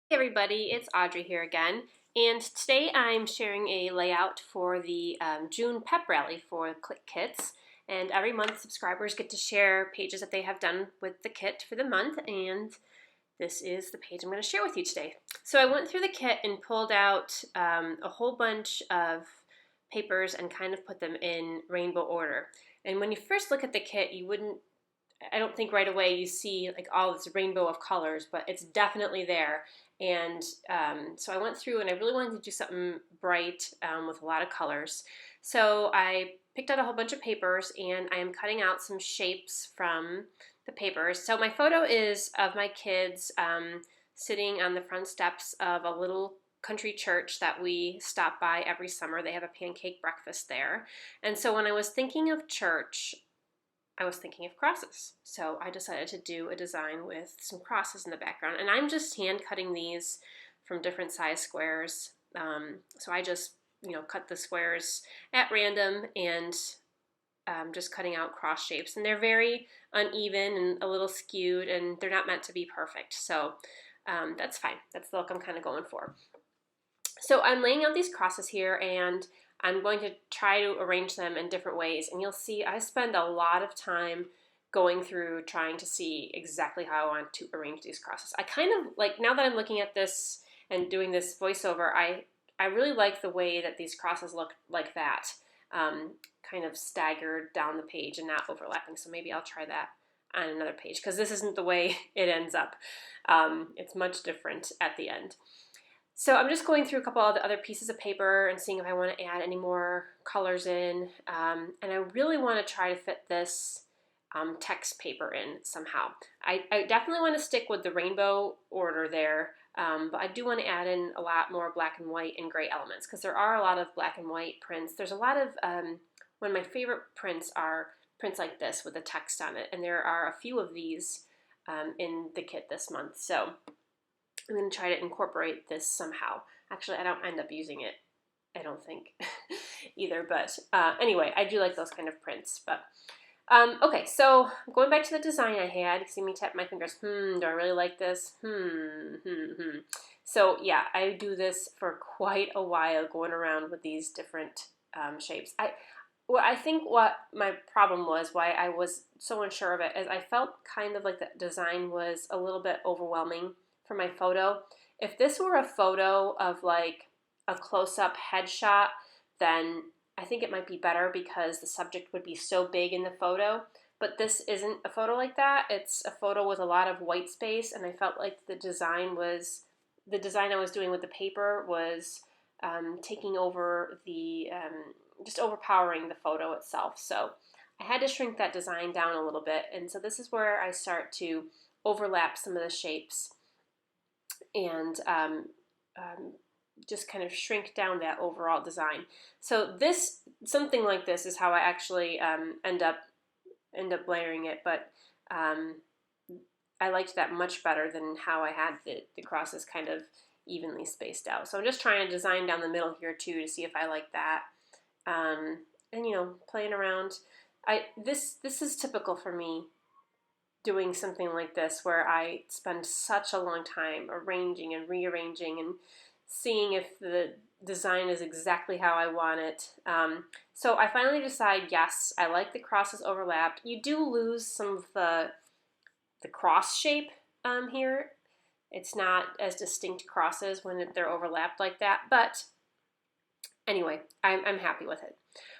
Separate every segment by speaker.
Speaker 1: Hey everybody, it's Audrey here again, and today I'm sharing a layout for the June pep rally for Clique kits. And every month subscribers get to share pages that they have done with the kit for the month, and this is the page I'm going to share with you today. So I went through the kit and pulled out a whole bunch of papers and kind of put them in rainbow order. And when you first look at the kit, I don't think right away you see like all this rainbow of colors, but it's definitely there. And so I went through and I really wanted to do something bright with a lot of colors. So I picked out a whole bunch of papers and I am cutting out some shapes from the papers. So my photo is of my kids sitting on the front steps of a little country church that we stop by every summer. They have a pancake breakfast there. And so when I was thinking of church, I was thinking of crosses. So I decided to do a design with some crosses in the background. And I'm just hand cutting these from different size squares. So I just, cut the squares at random and just cutting out cross shapes. And they're very uneven and a little skewed, and they're not meant to be perfect. So that's fine. That's the look I'm kind of going for. So I'm laying out these crosses here, and I'm going to try to arrange them in different ways, and you'll see I spend a lot of time going through trying to see exactly how I want to arrange these crosses. I kind of like, now that I'm looking at this and doing this voiceover, I really like the way that these crosses look like that, kind of staggered down the page and not overlapping. So maybe I'll try that on another page, because this isn't the way it ends up. It's much different at the end. So I'm just going through a couple of the other pieces of paper and seeing if I want to add any more colors in. And I really want to try to fit this text paper in somehow. I definitely want to stick with the rainbow order there, but I do want to add in a lot more black and white and gray elements, because there are a lot of black and white prints. There's a lot of, one of my favorite prints are prints like this with the text on it, and there are a few of these in the kit this month. So I'm going to try to incorporate this somehow. Actually, I don't end up using it, I don't think, either. But anyway, I do like those kind of prints. But okay, so going back to the design I had, you see me tap my fingers. Do I really like this? So yeah, I do this for quite a while, going around with these different shapes. I think what my problem was, why I was so unsure of it, is I felt kind of like the design was a little bit overwhelming for my photo. If this were a photo of like a close-up headshot, then I think it might be better, because the subject would be so big in the photo. But this isn't a photo like that. It's a photo with a lot of white space, and I felt like the design I was doing with the paper was taking over the, just overpowering the photo itself. So I had to shrink that design down a little bit, and so this is where I start to overlap some of the shapes and just kind of shrink down that overall design. So something like this is how I actually end up layering it, but I liked that much better than how I had the crosses kind of evenly spaced out. So I'm just trying to design down the middle here too, to see if I like that. And playing around. This is typical for me, doing something like this, where I spend such a long time arranging and rearranging and seeing if the design is exactly how I want it. So I finally decide, yes, I like the crosses overlapped. You do lose some of the cross shape here. It's not as distinct crosses when they're overlapped like that, but anyway, I'm happy with it.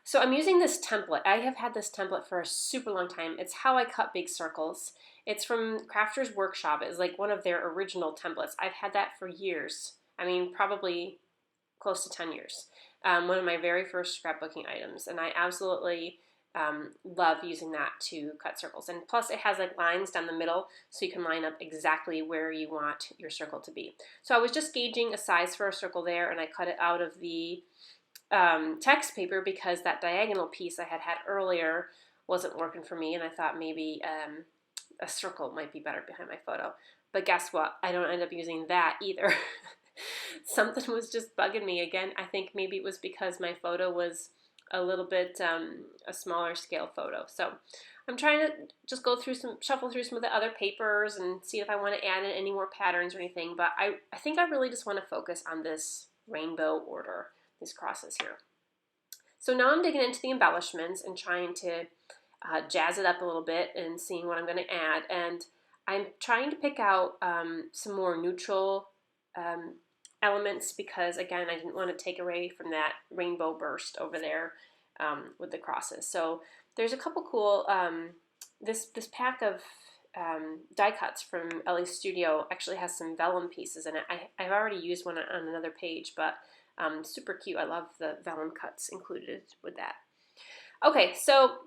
Speaker 1: So I'm using this template. I have had this template for a super long time. It's how I cut big circles. It's from Crafter's Workshop. It's like one of their original templates. I've had that for years. I mean, probably close to 10 years. One of my very first scrapbooking items. And I absolutely love using that to cut circles. And plus it has like lines down the middle, so you can line up exactly where you want your circle to be. So I was just gauging a size for a circle there, and I cut it out of the text paper, because that diagonal piece I had earlier wasn't working for me, and I thought maybe a circle might be better behind my photo. But guess what? I don't end up using that either. Something was just bugging me again. I think maybe it was because my photo was a little bit a smaller scale photo. So I'm trying to just shuffle through some of the other papers and see if I want to add in any more patterns or anything, but I think I really just want to focus on this rainbow order, these crosses here. So now I'm digging into the embellishments and trying to jazz it up a little bit and seeing what I'm going to add. And I'm trying to pick out some more neutral elements because, again, I didn't want to take away from that rainbow burst over there with the crosses. So there's a couple cool, this pack of die cuts from Ellie's Studio actually has some vellum pieces in it. I've already used one on another page, but super cute. I love the vellum cuts included with that. Okay, so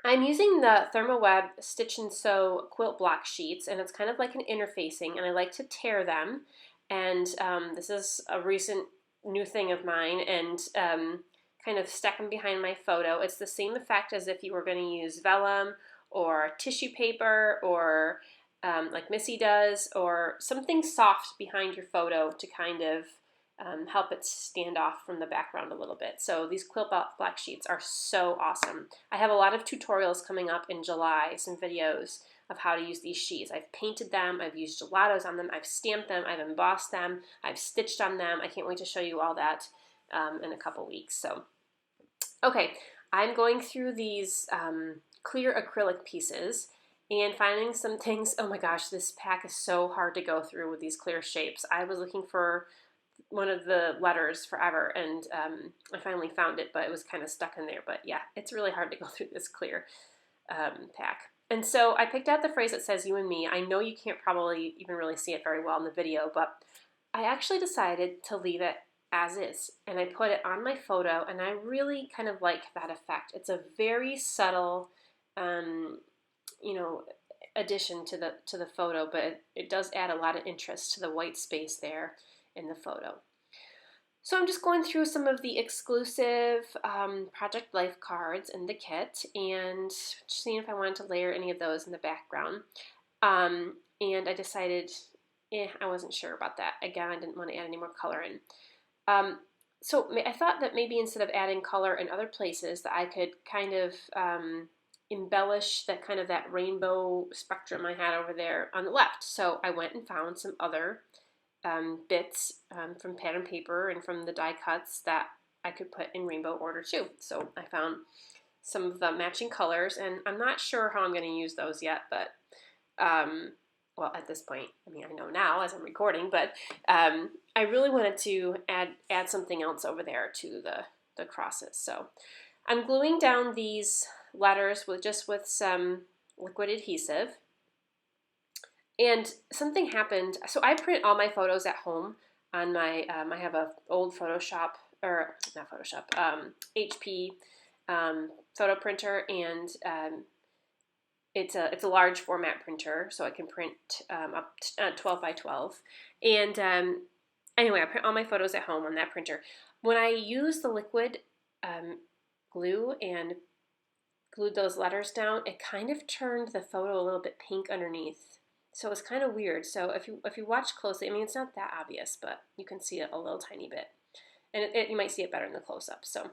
Speaker 1: I'm using the ThermoWeb Stitch and Sew quilt block sheets, and it's kind of like an interfacing, and I like to tear them. And this is a recent new thing of mine, and kind of stack them behind my photo. It's the same effect as if you were going to use vellum or tissue paper or like Missy does, or something soft behind your photo to kind of help it stand off from the background a little bit. So these quilt block sheets are so awesome. I have a lot of tutorials coming up in July, some videos of how to use these sheets. I've painted them, I've used gelatos on them, I've stamped them, I've embossed them, I've stitched on them. I can't wait to show you all that in a couple weeks. So, okay, I'm going through these clear acrylic pieces and finding some things. Oh my gosh, this pack is so hard to go through with these clear shapes. I was looking for one of the letters forever, and I finally found it, but it was kind of stuck in there. But yeah, it's really hard to go through this clear pack. And so I picked out the phrase that says "you and me." I know you can't probably even really see it very well in the video, but I actually decided to leave it as is, and I put it on my photo, and I really kind of like that effect. It's a very subtle, you know, addition to the photo, but it does add a lot of interest to the white space there in the photo. So I'm just going through some of the exclusive Project Life cards in the kit and seeing if I wanted to layer any of those in the background. And I decided, I wasn't sure about that. Again, I didn't want to add any more color in. So I thought that maybe instead of adding color in other places, that I could kind of embellish that kind of that rainbow spectrum I had over there on the left. So I went and found some other bits from pattern paper and from the die cuts that I could put in rainbow order too. So I found some of the matching colors, and I'm not sure how I'm going to use those yet, but well, at this point, I mean, I know now as I'm recording, but I really wanted to add something else over there to the crosses. So I'm gluing down these letters with some liquid adhesive. And something happened. So I print all my photos at home on my, I have a old Photoshop, or not Photoshop, HP photo printer, and it's a large format printer, so I can print up to 12 by 12. And anyway, I print all my photos at home on that printer. When I use the liquid glue and glued those letters down, it kind of turned the photo a little bit pink underneath. So it's kind of weird. So if you watch closely, I mean, it's not that obvious, but you can see it a little tiny bit. And you might see it better in the close-up. So,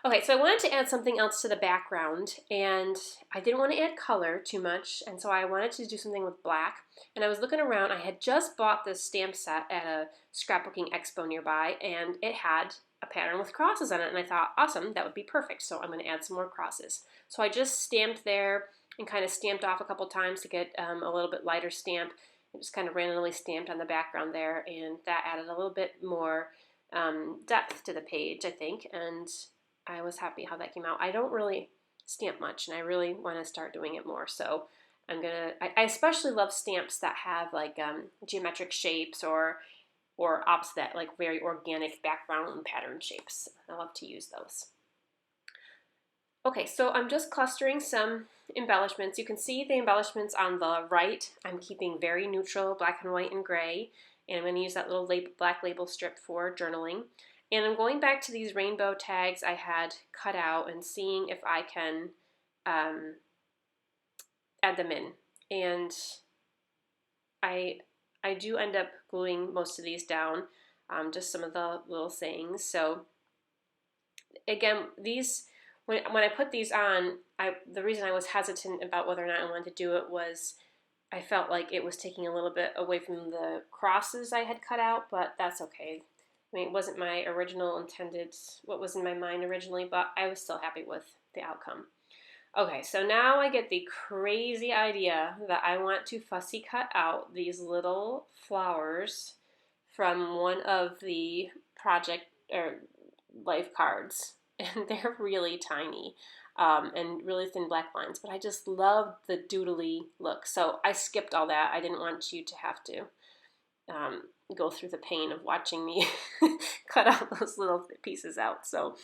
Speaker 1: okay, so I wanted to add something else to the background, and I didn't want to add color too much, and so I wanted to do something with black. And I was looking around. I had just bought this stamp set at a scrapbooking expo nearby, and it had a pattern with crosses on it, and I thought, awesome, that would be perfect. So I'm going to add some more crosses. So I just stamped there and kind of stamped off a couple times to get a little bit lighter stamp. I just kind of randomly stamped on the background there, and that added a little bit more depth to the page, I think, and I was happy how that came out. I don't really stamp much, and I really want to start doing it more, so I especially love stamps that have like geometric shapes or opposite, like very organic background and pattern shapes. I love to use those. Okay, so I'm just clustering some embellishments. You can see the embellishments on the right. I'm keeping very neutral, black and white and gray, and I'm going to use that little black label strip for journaling. And I'm going back to these rainbow tags I had cut out and seeing if I can add them in. And I do end up gluing most of these down, just some of the little sayings. So again, these when I put these on, the reason I was hesitant about whether or not I wanted to do it was I felt like it was taking a little bit away from the crosses I had cut out, but that's okay. I mean, it wasn't my original intended, what was in my mind originally, but I was still happy with the outcome. Okay, so now I get the crazy idea that I want to fussy cut out these little flowers from one of the project or life cards, and they're really tiny and really thin black lines, but I just love the doodly look. So I skipped all that. I didn't want you to have to um, go through the pain of watching me cut out those little pieces out. So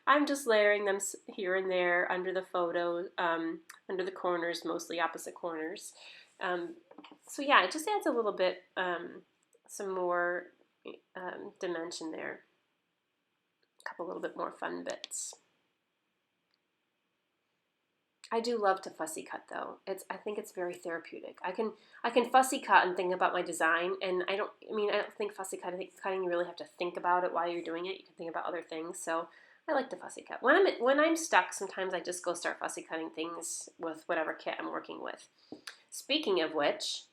Speaker 1: I'm just layering them here and there under the photo, under the corners, mostly opposite corners. So yeah, it just adds a little bit, some more dimension there. A couple little bit more fun bits. I do love to fussy cut though. I think it's very therapeutic. I can fussy cut and think about my design, and I don't think fussy cutting you really have to think about it while you're doing it. You can think about other things. So I like to fussy cut. When I'm stuck, sometimes I just go start fussy cutting things with whatever kit I'm working with. Speaking of which,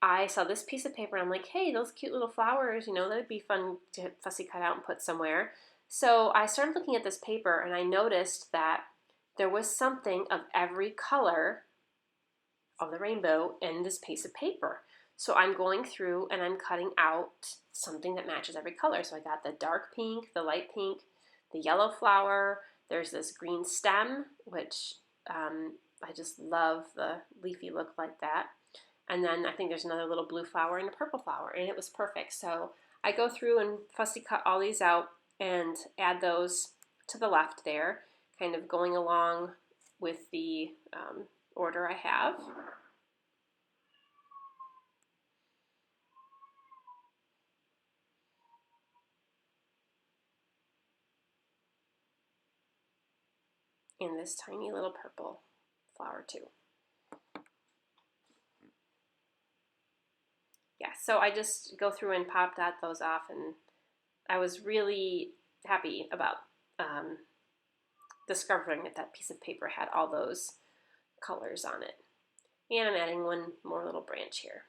Speaker 1: I saw this piece of paper and I'm like, hey, those cute little flowers, that'd be fun to fussy cut out and put somewhere. So I started looking at this paper and I noticed that there was something of every color of the rainbow in this piece of paper. So I'm going through and I'm cutting out something that matches every color. So I got the dark pink, the light pink, the yellow flower. There's this green stem, which I just love the leafy look like that. And then I think there's another little blue flower and a purple flower, and it was perfect. So I go through and fussy cut all these out and add those to the left there, kind of going along with the order I have. And this tiny little purple flower too. Yeah, so I just go through and popped those off, and I was really happy about discovering that piece of paper had all those colors on it. And I'm adding one more little branch here.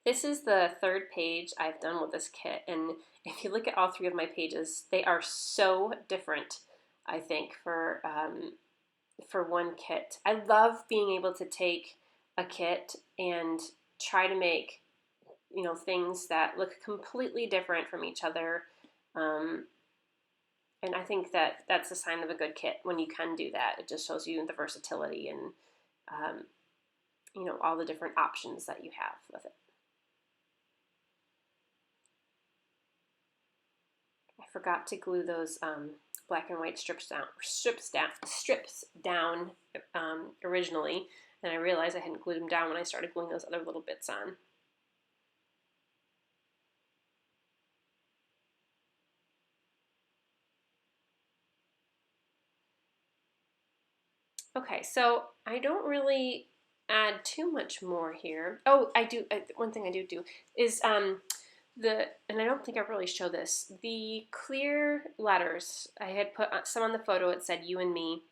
Speaker 1: This is the third page I've done with this kit, and if you look at all three of my pages, they are so different, I think, for one kit. I love being able to take a kit and try to make things that look completely different from each other, and I think that that's a sign of a good kit when you can do that. It just shows you the versatility and all the different options that you have with it. I forgot to glue those black and white strips down originally, and I realized I hadn't glued them down when I started gluing those other little bits on. Okay, so I don't really add too much more here. Oh, I do. One thing I do is and I don't think I really show this, the clear letters. I had put some on the photo. It said "you and me."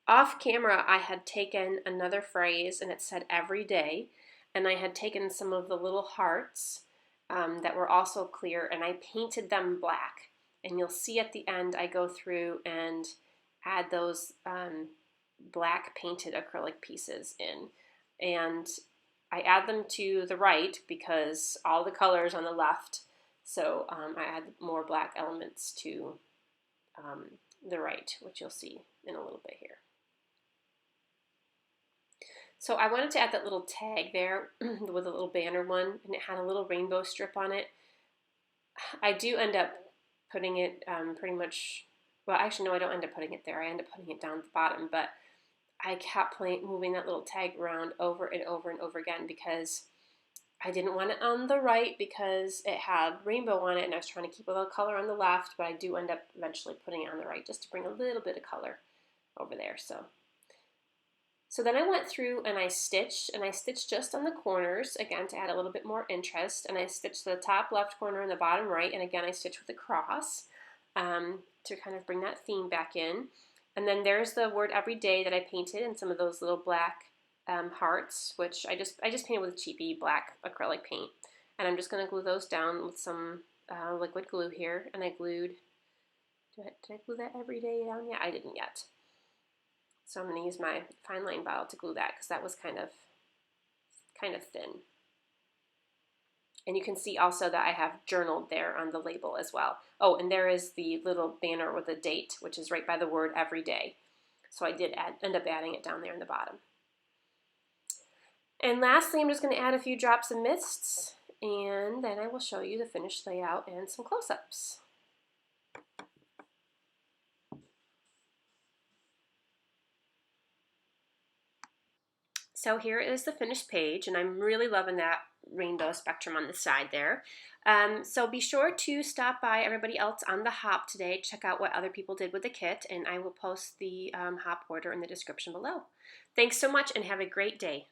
Speaker 1: Off camera, I had taken another phrase and it said "every day," and I had taken some of the little hearts that were also clear and I painted them black. And you'll see at the end I go through and add those black painted acrylic pieces in, and I add them to the right because all the colors on the left, so I add more black elements to the right, which you'll see in a little bit here. So I wanted to add that little tag there with a little banner one, and it had a little rainbow strip on it. I do end up putting it pretty much, well actually no, I don't end up putting it there, I end up putting it down at the bottom, but I kept moving that little tag around over and over and over again because I didn't want it on the right because it had rainbow on it and I was trying to keep a little color on the left, but I do end up eventually putting it on the right just to bring a little bit of color over there. So So then I went through and I stitched just on the corners, again, to add a little bit more interest, and I stitched the top left corner and the bottom right, and again, I stitched with a cross to kind of bring that theme back in. And then there's the word everyday that I painted in some of those little black hearts, which I just painted with a cheapy black acrylic paint. And I'm just going to glue those down with some liquid glue here, and I glued, did I glue that everyday down yet? I didn't yet. So I'm going to use my fine line bottle to glue that because that was kind of thin. And you can see also that I have journaled there on the label as well. Oh, and there is the little banner with a date, which is right by the word everyday. So I did end up adding it down there in the bottom. And lastly, I'm just going to add a few drops of mists, and then I will show you the finished layout and some close-ups. So here is the finished page, and I'm really loving that rainbow spectrum on the side there. So be sure to stop by everybody else on the hop today, check out what other people did with the kit, and I will post the hop order in the description below. Thanks so much and have a great day.